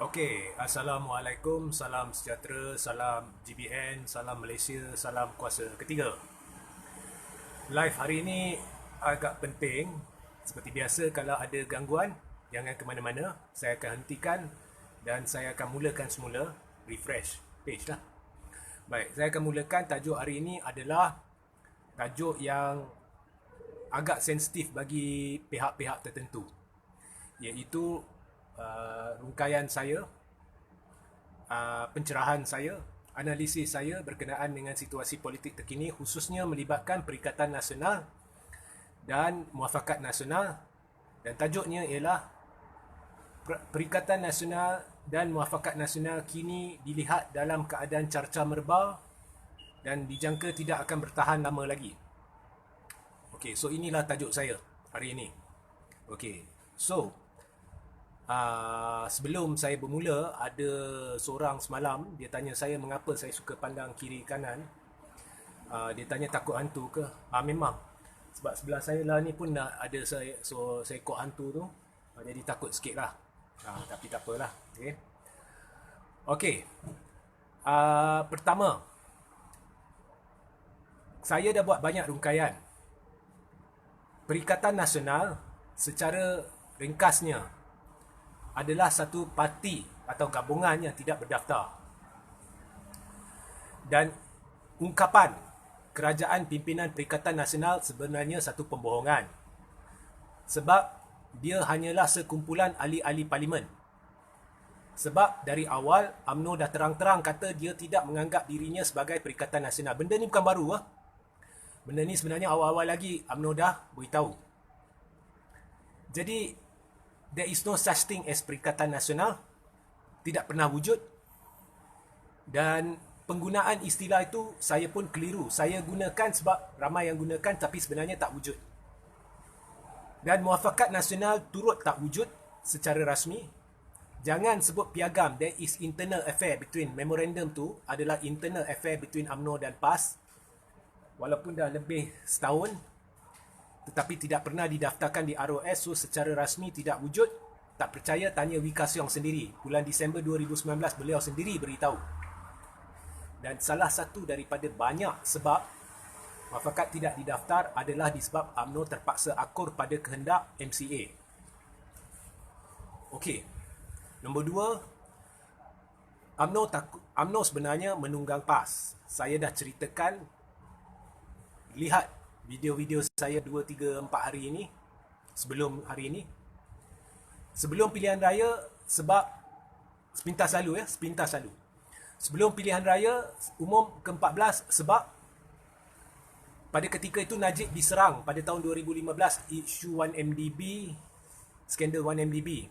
Okey, Assalamualaikum, salam sejahtera, salam GBN, salam Malaysia, salam kuasa ketiga. Live hari ini agak penting. Seperti biasa, kalau ada gangguan, jangan ke mana-mana. Saya akan hentikan dan saya akan mulakan semula. Refresh page lah. Baik, saya akan mulakan. Tajuk hari ini adalah tajuk yang agak sensitif bagi pihak-pihak tertentu, iaitu rungkaian saya, pencerahan saya, analisis saya berkenaan dengan situasi politik terkini, khususnya melibatkan Perikatan Nasional dan Muafakat Nasional, dan tajuknya ialah Perikatan Nasional dan Muafakat Nasional kini dilihat dalam keadaan carca merba dan dijangka tidak akan bertahan lama lagi. Okey, so inilah tajuk saya hari ini. Okey, so sebelum saya bermula, ada seorang semalam, dia tanya saya mengapa saya suka pandang kiri kanan. Dia tanya takut hantu ke? Memang. Sebab sebelah saya lah ni pun ada seekor hantu tu. Jadi takut sikit lah. Tapi tak apalah. Okay. Okey. Pertama, saya dah buat banyak rungkaian. Perikatan Nasional secara ringkasnya adalah satu parti atau gabungan yang tidak berdaftar. Dan ungkapan kerajaan pimpinan Perikatan Nasional sebenarnya satu pembohongan. Sebab dia hanyalah sekumpulan ahli-ahli parlimen. Sebab dari awal UMNO dah terang-terang kata dia tidak menganggap dirinya sebagai Perikatan Nasional. Benda ni bukan baru. Benda ni sebenarnya awal-awal lagi UMNO dah beritahu. Jadi there is no such thing as Perikatan Nasional. Tidak pernah wujud. Dan penggunaan istilah itu saya pun keliru. Saya gunakan sebab ramai yang gunakan tapi sebenarnya tak wujud. Dan Muafakat Nasional turut tak wujud secara rasmi. Jangan sebut piagam. There is internal affair between memorandum tu adalah internal affair between UMNO dan PAS. Walaupun dah lebih setahun, tetapi tidak pernah didaftarkan di ROS, so secara rasmi tidak wujud. Tak percaya, tanya Wee Ka Siong sendiri. Bulan Disember 2019 beliau sendiri beritahu. Dan salah satu daripada banyak sebab muafakat tidak didaftar adalah disebab UMNO terpaksa akur pada kehendak MCA. Okey. Nombor dua, UMNO sebenarnya menunggang PAS. Saya dah ceritakan, lihat video-video saya 2, 3, 4 hari ini, sebelum hari ini. Sebelum pilihan raya, sebab sepintas lalu. Sebelum pilihan raya umum ke-14, sebab pada ketika itu Najib diserang pada tahun 2015, isu 1MDB, skandal 1MDB.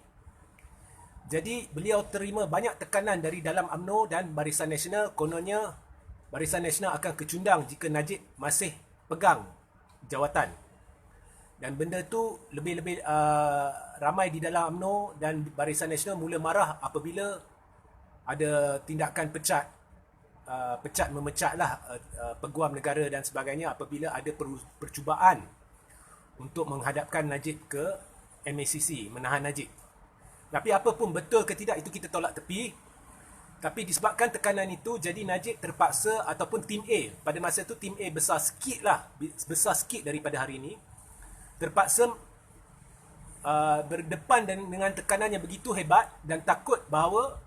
Jadi beliau terima banyak tekanan dari dalam UMNO dan Barisan Nasional. Kononnya Barisan Nasional akan kecundang jika Najib masih pegang jawatan. Dan benda tu lebih-lebih ramai di dalam UMNO dan Barisan Nasional mula marah apabila ada tindakan memecat lah peguam negara dan sebagainya apabila ada percubaan untuk menghadapkan Najib ke MACC, menahan Najib. Tapi apa pun betul ke tidak, itu kita tolak tepi. Tapi disebabkan tekanan itu, jadi Najib terpaksa, ataupun tim A, pada masa itu tim A besar sikit daripada hari ini, terpaksa berdepan dengan tekanan yang begitu hebat dan takut bahawa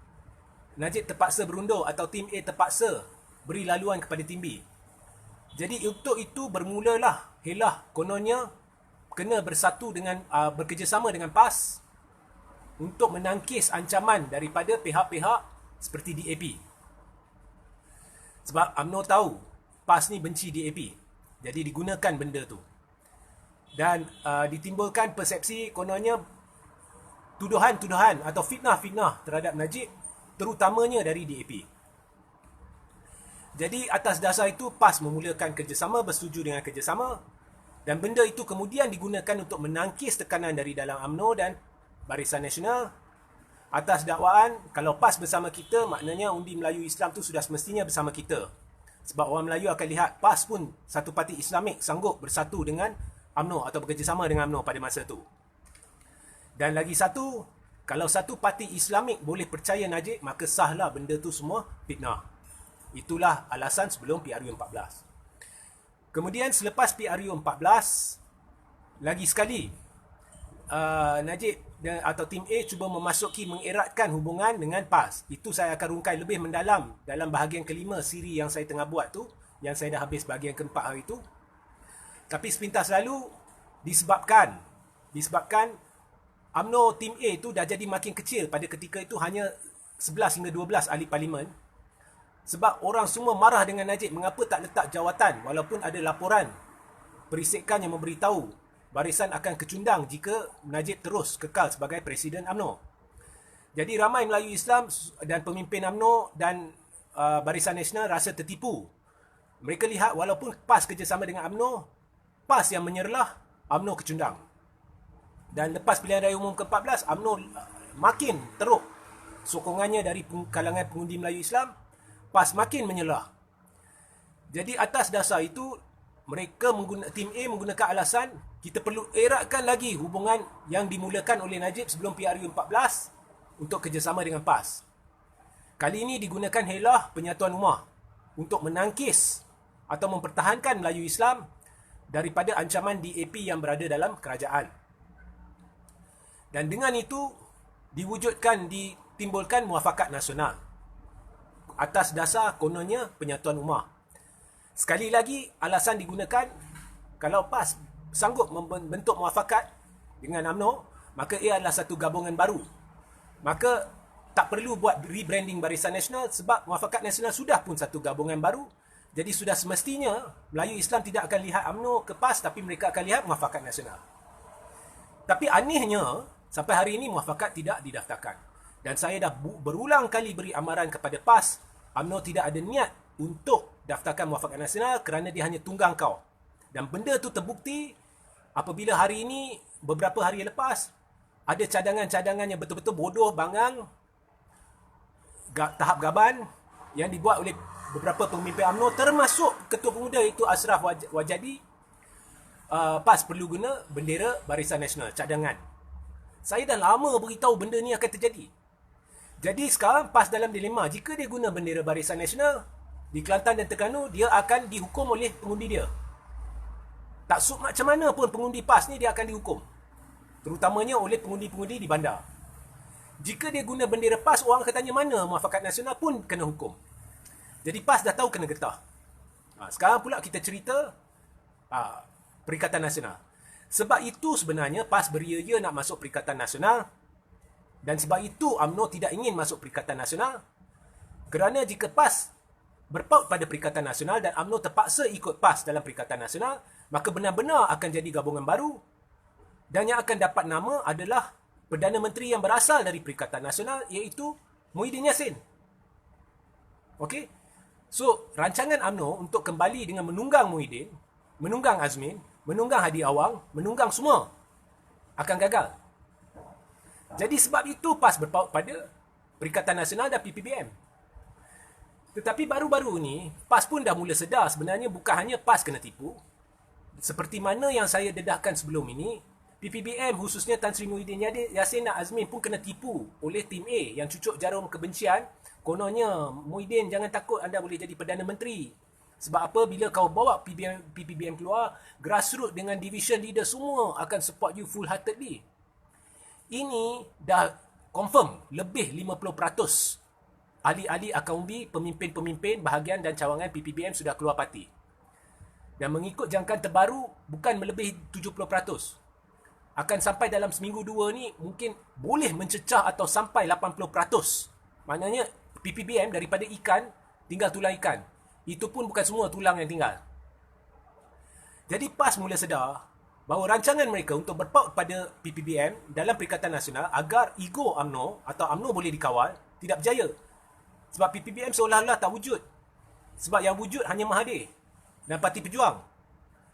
Najib terpaksa berundur atau tim A terpaksa beri laluan kepada tim B. Jadi untuk itu bermulalah helah kononnya kena bersatu dengan bekerjasama dengan PAS untuk menangkis ancaman daripada pihak-pihak seperti DAP. Sebab UMNO tahu PAS ni benci DAP. Jadi digunakan benda tu. Dan ditimbulkan persepsi kononnya tuduhan-tuduhan atau fitnah-fitnah terhadap Najib, terutamanya dari DAP. Jadi atas dasar itu PAS memulakan kerjasama, bersetuju dengan kerjasama, dan benda itu kemudian digunakan untuk menangkis tekanan dari dalam UMNO dan Barisan Nasional atas dakwaan kalau PAS bersama kita, maknanya undi Melayu Islam tu sudah semestinya bersama kita. Sebab orang Melayu akan lihat PAS pun satu parti Islamik sanggup bersatu dengan UMNO atau bekerjasama dengan UMNO pada masa tu. Dan lagi satu, Kalau satu parti Islamik boleh percaya Najib, maka sahlah benda tu semua fitnah. Itulah alasan sebelum PRU 14. Kemudian selepas PRU 14, lagi sekali Najib atau tim A cuba memasuki mengeratkan hubungan dengan PAS. Itu saya akan rungkai lebih mendalam dalam bahagian kelima siri yang saya tengah buat tu, yang saya dah habis bahagian keempat hari tu. Tapi sepintas lalu disebabkan UMNO tim A tu dah jadi makin kecil pada ketika itu, hanya 11 hingga 12 ahli parlimen. Sebab orang semua marah dengan Najib mengapa tak letak jawatan, walaupun ada laporan perisikan yang memberitahu barisan akan kecundang jika Najib terus kekal sebagai Presiden UMNO. Jadi ramai Melayu Islam dan pemimpin UMNO dan Barisan Nasional rasa tertipu. Mereka lihat walaupun PAS kerjasama dengan UMNO, PAS yang menyerlah, UMNO kecundang. Dan lepas pilihan raya umum ke-14, UMNO makin teruk sokongannya dari kalangan pengundi Melayu Islam, PAS makin menyelah. Jadi atas dasar itu, mereka tim A menggunakan alasan kita perlu eratkan lagi hubungan yang dimulakan oleh Najib sebelum PRU 14 untuk kerjasama dengan PAS. Kali ini digunakan helah penyatuan ummah untuk menangkis atau mempertahankan Melayu Islam daripada ancaman DAP yang berada dalam kerajaan. Dan dengan itu ditimbulkan muafakat nasional atas dasar kononnya penyatuan ummah. Sekali lagi alasan digunakan, kalau PAS sanggup membentuk muafakat dengan UMNO, maka ia adalah satu gabungan baru. Maka tak perlu buat rebranding Barisan Nasional sebab muafakat nasional sudah pun satu gabungan baru. Jadi sudah semestinya Melayu Islam tidak akan lihat UMNO ke PAS, tapi mereka akan lihat muafakat nasional. Tapi anehnya, sampai hari ini muafakat tidak didaftarkan. Dan saya dah berulang kali beri amaran kepada PAS, UMNO tidak ada niat untuk daftarkan muafakat nasional kerana dia hanya tunggang kau. Dan benda tu terbukti apabila hari ini, beberapa hari lepas, ada cadangan-cadangan yang betul-betul bodoh, bangang, tahap gaban yang dibuat oleh beberapa pemimpin UMNO, termasuk Ketua Pemuda iaitu Ashraf Wajadi. PAS perlu guna bendera Barisan Nasional, cadangan. Saya dah lama beritahu benda ni akan terjadi. Jadi sekarang PAS dalam dilema. Jika dia guna bendera Barisan Nasional di Kelantan dan Terengganu, dia akan dihukum oleh pengundi dia. Tak macam mana pun pengundi PAS ni dia akan dihukum. Terutamanya oleh pengundi-pengundi di bandar. Jika dia guna bendera PAS, orang akan tanya mana muafakat nasional, pun kena hukum. Jadi PAS dah tahu kena getah. Sekarang pula kita cerita Perikatan Nasional. Sebab itu sebenarnya PAS beria-ia nak masuk Perikatan Nasional, dan sebab itu UMNO tidak ingin masuk Perikatan Nasional, kerana jika PAS berpaut pada Perikatan Nasional dan UMNO terpaksa ikut PAS dalam Perikatan Nasional, maka benar-benar akan jadi gabungan baru, dan yang akan dapat nama adalah Perdana Menteri yang berasal dari Perikatan Nasional, iaitu Muhyiddin Yassin. Okey? So, rancangan UMNO untuk kembali dengan menunggang Muhyiddin, menunggang Azmin, menunggang Hadi Awang, menunggang semua, akan gagal. Jadi sebab itu PAS berpaut pada Perikatan Nasional dan PPBM. Tetapi baru-baru ni, PAS pun dah mula sedar sebenarnya bukan hanya PAS kena tipu. Seperti mana yang saya dedahkan sebelum ini, PPBM khususnya Tan Sri Muhyiddin Yassin dan Azmin pun kena tipu oleh tim A yang cucuk jarum kebencian. Kononnya, Muhyiddin jangan takut anda boleh jadi Perdana Menteri. Sebab apa? Bila kau bawa PPBM keluar, grassroots dengan division leader semua akan support you full heartedly. Ini dah confirm lebih 50% ahli-ahli akaumbi, pemimpin-pemimpin bahagian dan cawangan PPBM sudah keluar parti. Dan mengikut jangkaan terbaru, bukan melebihi 70%. Akan sampai dalam seminggu dua ni, mungkin boleh mencecah atau sampai 80%. Maknanya PPBM daripada ikan, tinggal tulang ikan. Itu pun bukan semua tulang yang tinggal. Jadi PAS mula sedar bahawa rancangan mereka untuk berpaut pada PPBM dalam Perikatan Nasional agar ego UMNO atau UMNO boleh dikawal, tidak berjaya. Sebab PPBM seolah-olah tak wujud. Sebab yang wujud hanya Mahathir dan Parti Pejuang.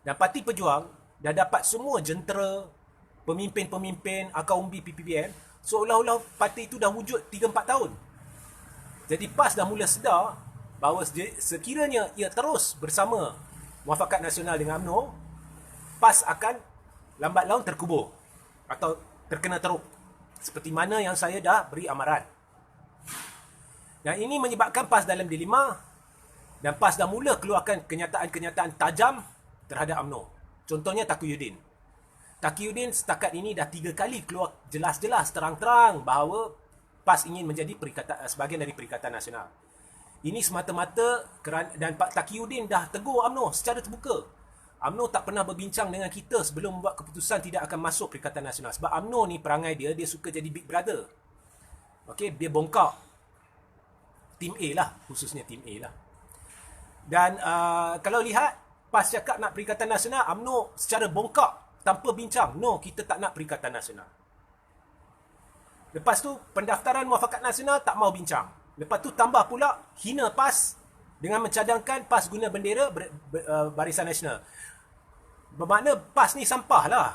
Dan Parti Pejuang dah dapat semua jentera, pemimpin-pemimpin akaumbi PPBM, seolah-olah parti itu dah wujud 3-4 tahun. Jadi PAS dah mula sedar bahawa sekiranya ia terus bersama Muafakat Nasional dengan UMNO, PAS akan lambat laun terkubur atau terkena teruk. Seperti mana yang saya dah beri amaran. Dan ini menyebabkan PAS dalam dilema dan PAS dah mula keluarkan kenyataan-kenyataan tajam terhadap UMNO. Contohnya Taqiyuddin. Taqiyuddin setakat ini dah 3 kali keluar jelas-jelas terang-terang bahawa PAS ingin menjadi sebahagian dari Perikatan Nasional. Ini semata-mata kerana, dan Pak Taqiyuddin dah tegur UMNO secara terbuka. UMNO tak pernah berbincang dengan kita sebelum membuat keputusan tidak akan masuk Perikatan Nasional. Sebab UMNO ni perangai dia suka jadi big brother. Okey, dia bongkar. Tim A lah, khususnya Tim A lah. Dan kalau lihat, PAS cakap nak Perikatan Nasional, UMNO secara bongkak, tanpa bincang, no, kita tak nak Perikatan Nasional. Lepas tu, pendaftaran Muafakat Nasional tak mau bincang. Lepas tu, tambah pula, hina PAS dengan mencadangkan PAS guna bendera Barisan Nasional. Bermakna PAS ni sampah lah.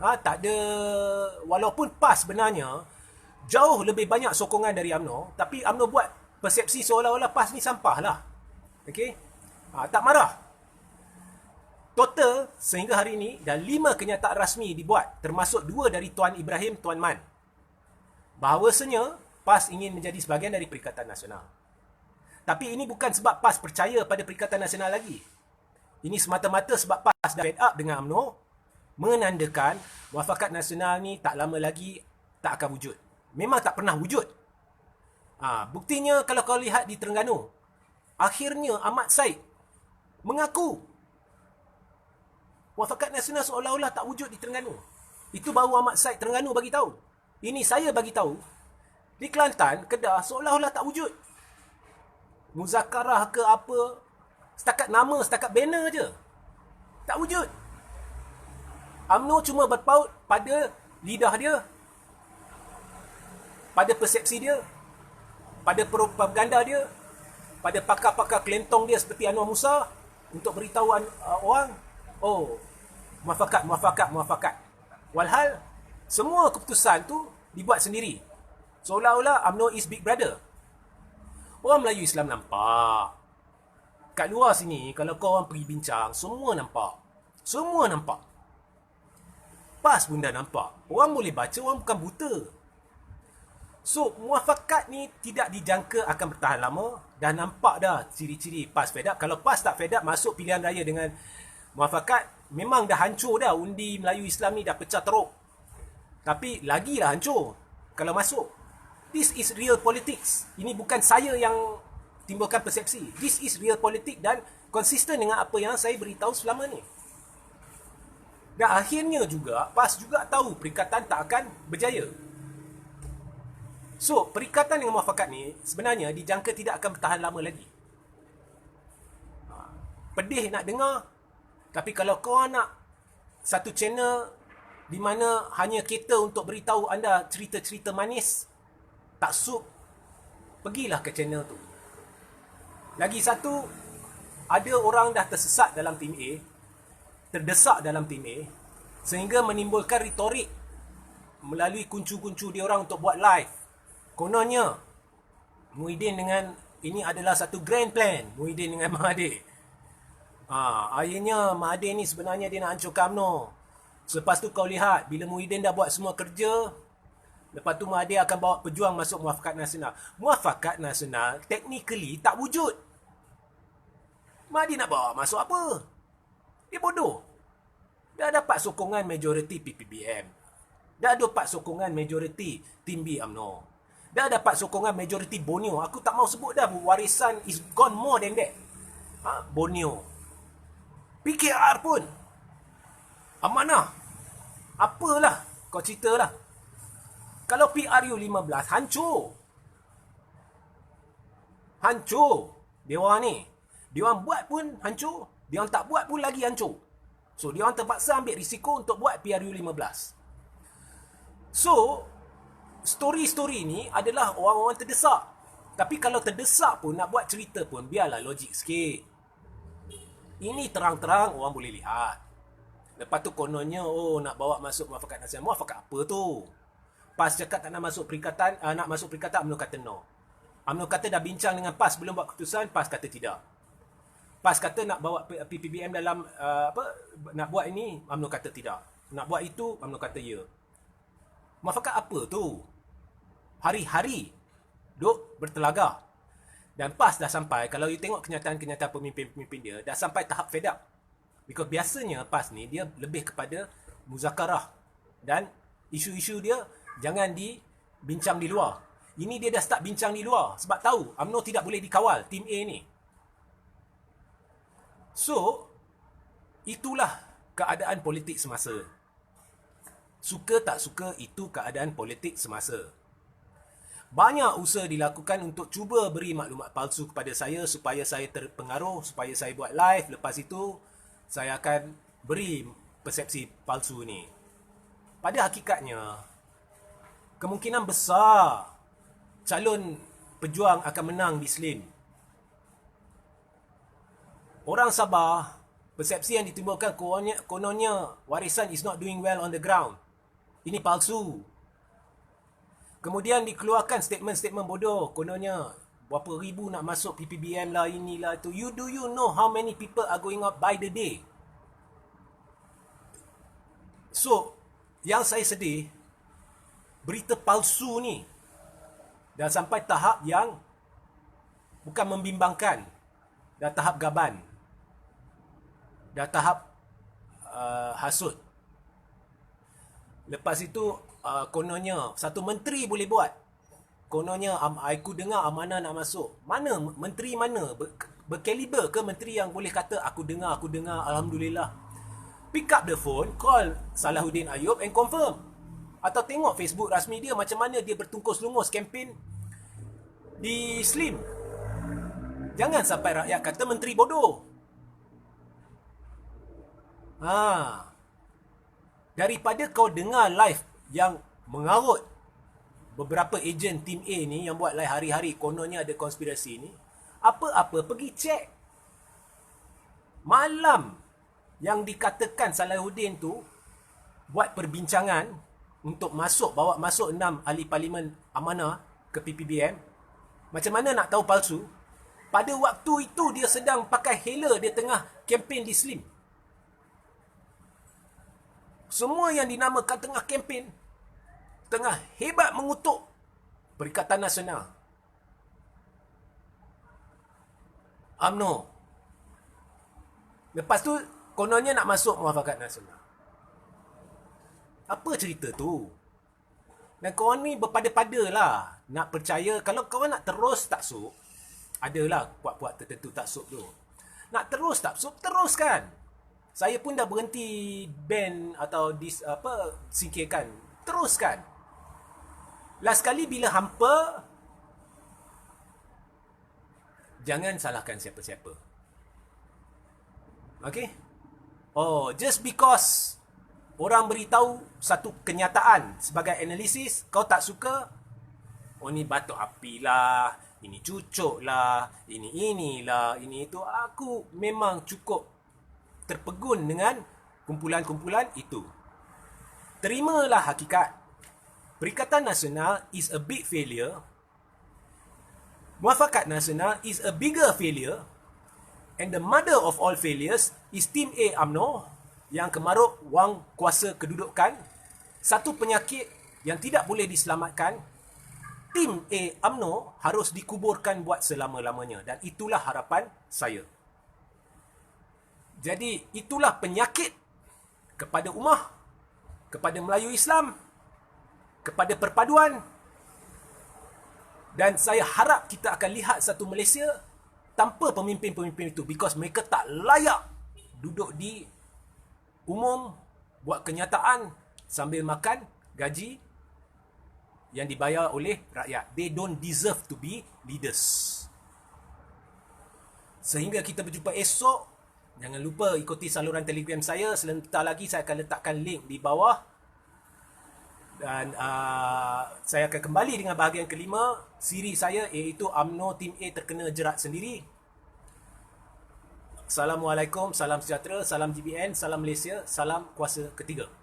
Tak ada, walaupun PAS sebenarnya jauh lebih banyak sokongan dari UMNO, tapi UMNO buat persepsi seolah-olah PAS ni sampah lah. Okey? Tak marah. Total sehingga hari ini dah 5 kenyataan rasmi dibuat, termasuk 2 dari Tuan Ibrahim, Tuan Man, bahawasanya PAS ingin menjadi sebahagian dari Perikatan Nasional. Tapi ini bukan sebab PAS percaya pada Perikatan Nasional lagi. Ini semata-mata sebab PAS dah fed up dengan UMNO, menandakan Muafakat Nasional ni tak lama lagi tak akan wujud. Memang tak pernah wujud. Buktinya kalau kau lihat di Terengganu, akhirnya Ahmad Said mengaku Muafakat Nasional seolah-olah tak wujud di Terengganu. Itu baru Ahmad Said Terengganu bagi tahu. Ini saya bagi tahu. Di Kelantan, Kedah seolah-olah tak wujud. Muzakarah ke apa, setakat nama, setakat banner je. Tak wujud. UMNO cuma berpaut pada lidah dia, pada persepsi dia, pada propaganda dia, pada pakar-pakar kelentong dia seperti Anwar Musa untuk beritahu orang, oh, muafakat. Walhal, semua keputusan tu dibuat sendiri. Seolah-olah UMNO is big brother. Orang Melayu Islam nampak. Kat luar sini, kalau kau orang pergi bincang, semua nampak. Semua nampak. PAS pun dah nampak. Orang boleh baca, orang bukan buta. So, muafakat ni tidak dijangka akan bertahan lama. Dah nampak dah ciri-ciri PAS fed up. Kalau PAS tak fed up, masuk pilihan raya dengan muafakat, memang dah hancur dah. Undi Melayu Islam ni dah pecah teruk. Tapi lagilah hancur kalau masuk. This is real politics. Ini bukan saya yang timbulkan persepsi. This is real politics dan konsisten dengan apa yang saya beritahu selama ni. Dan akhirnya juga, PAS juga tahu perikatan tak akan berjaya. So, perikatan dengan muafakat ni sebenarnya dijangka tidak akan bertahan lama lagi. Pedih nak dengar, tapi kalau kau nak satu channel di mana hanya kita untuk beritahu anda cerita-cerita manis, tak sup, pergilah ke channel tu. Lagi satu, ada orang dah tersesat dalam tim A, terdesak dalam tim A, sehingga menimbulkan retorik melalui kuncu-kuncu dia orang untuk buat live. Kononnya, Muhyiddin dengan ini adalah satu grand plan, Muhyiddin dengan Mahathir. Akhirnya Mahathir ni sebenarnya dia nak hancurkan UMNO. Selepas tu kau lihat, bila Muhyiddin dah buat semua kerja, lepas tu Mahathir akan bawa pejuang masuk Muafakat Nasional. Muafakat Nasional technically tak wujud. Mahathir nak bawa masuk apa? Dia bodoh. Dah dapat sokongan majoriti PPBM. Dah dapat sokongan majoriti Tim B UMNO. Dah dapat sokongan majoriti Borneo. Aku tak mau sebut dah, warisan is gone more than that. Borneo. PKR pun. Amanah. Apalah, kau ceritalah. Kalau PRU 15 hancur. Hancur. Dia orang ni. Dia orang buat pun hancur. Dia orang tak buat pun lagi hancur. So, dia orang terpaksa ambil risiko untuk buat PRU 15. So, story-story ni adalah orang-orang terdesak. Tapi kalau terdesak pun, nak buat cerita pun, biarlah logik sikit. Ini terang-terang orang boleh lihat. Lepas tu kononnya, oh nak bawa masuk Muafakat Nasional. Muafakat apa tu? PAS cakap tak nak masuk perikatan, nak masuk perikatan, UMNO kata no. UMNO kata dah bincang dengan PAS sebelum buat keputusan, PAS kata tidak. PAS kata nak bawa PPBM dalam, nak buat ini, UMNO kata tidak. Nak buat itu, UMNO kata ya. Muafakat apa tu? Hari-hari duk bertelaga. Dan PAS dah sampai, kalau you tengok kenyataan-kenyataan pemimpin-pemimpin dia, dah sampai tahap fed up. Because biasanya PAS ni, dia lebih kepada muzakarah. Dan isu-isu dia, jangan dibincang di luar. Ini dia dah start bincang di luar. Sebab tahu, UMNO tidak boleh dikawal, tim A ni. So, itulah keadaan politik semasa. Suka tak suka, itu keadaan politik semasa. Banyak usaha dilakukan untuk cuba beri maklumat palsu kepada saya supaya saya terpengaruh, supaya saya buat live. Lepas itu, saya akan beri persepsi palsu ni. Pada hakikatnya, kemungkinan besar calon pejuang akan menang di Slim. Orang Sabah, persepsi yang ditimbulkan kononnya warisan is not doing well on the ground. Ini palsu. Kemudian dikeluarkan statement-statement bodoh. Kononnya berapa ribu nak masuk PPBM lah, inilah itu. Do you know how many people are going out by the day? So, yang saya sedih, berita palsu ni dah sampai tahap yang bukan membimbangkan. Dah tahap gaban. Dah tahap hasut. Lepas itu, kononnya satu menteri boleh buat. Kononnya aku dengar Amanah nak masuk. Mana menteri mana? Berkaliber ke menteri yang boleh kata aku dengar, alhamdulillah. Pick up the phone, call Salahuddin Ayub and confirm. Atau tengok Facebook rasmi dia macam mana dia bertungkus-lungus kempen di Slim. Jangan sampai rakyat kata menteri bodoh. Daripada kau dengar live yang mengarut beberapa ejen tim A ni yang buat live hari-hari, kononnya ada konspirasi ni, apa-apa pergi cek. Malam yang dikatakan Salahuddin tu buat perbincangan untuk bawa masuk 6 ahli parlimen Amanah ke PPBM, macam mana nak tahu palsu? Pada waktu itu dia sedang pakai hela, dia tengah kempen di Slim. Semua yang dinamakan tengah kempen, tengah hebat mengutuk Perikatan Nasional, UMNO. Lepas tu kononnya nak masuk Muafakat Nasional. Apa cerita tu? Dan korang ni berpada-pada lah nak percaya. Kalau korang nak terus taksub, adalah puak-puak tertentu taksub tu. Nak terus taksub, teruskan. Saya pun dah berhenti ban atau singkirkan. Teruskan. Last kali bila hampa, jangan salahkan siapa-siapa. Okay? Oh, just because orang beritahu satu kenyataan sebagai analisis, kau tak suka, oh ni batuk api lah, ini cucuk lah, inilah, ini itu. Aku memang cukup terpegun dengan kumpulan-kumpulan itu. Terimalah hakikat. Perikatan Nasional is a big failure. Muafakat Nasional is a bigger failure. And the mother of all failures is Tim A UMNO yang kemaruk wang kuasa kedudukan. Satu penyakit yang tidak boleh diselamatkan. Tim A UMNO harus dikuburkan buat selama-lamanya. Dan itulah harapan saya. Jadi itulah penyakit kepada ummah, kepada Melayu Islam, kepada perpaduan. Dan saya harap kita akan lihat satu Malaysia tanpa pemimpin-pemimpin itu, because mereka tak layak duduk di umum buat kenyataan sambil makan gaji yang dibayar oleh rakyat. They don't deserve to be leaders. Sehingga kita berjumpa esok. Jangan lupa ikuti saluran Telegram saya. Sebentar lagi saya akan letakkan link di bawah. Dan saya akan kembali dengan bahagian kelima siri saya, iaitu UMNO Tim A terkena jerat sendiri. Assalamualaikum, salam sejahtera, salam GBN, salam Malaysia, salam kuasa ketiga.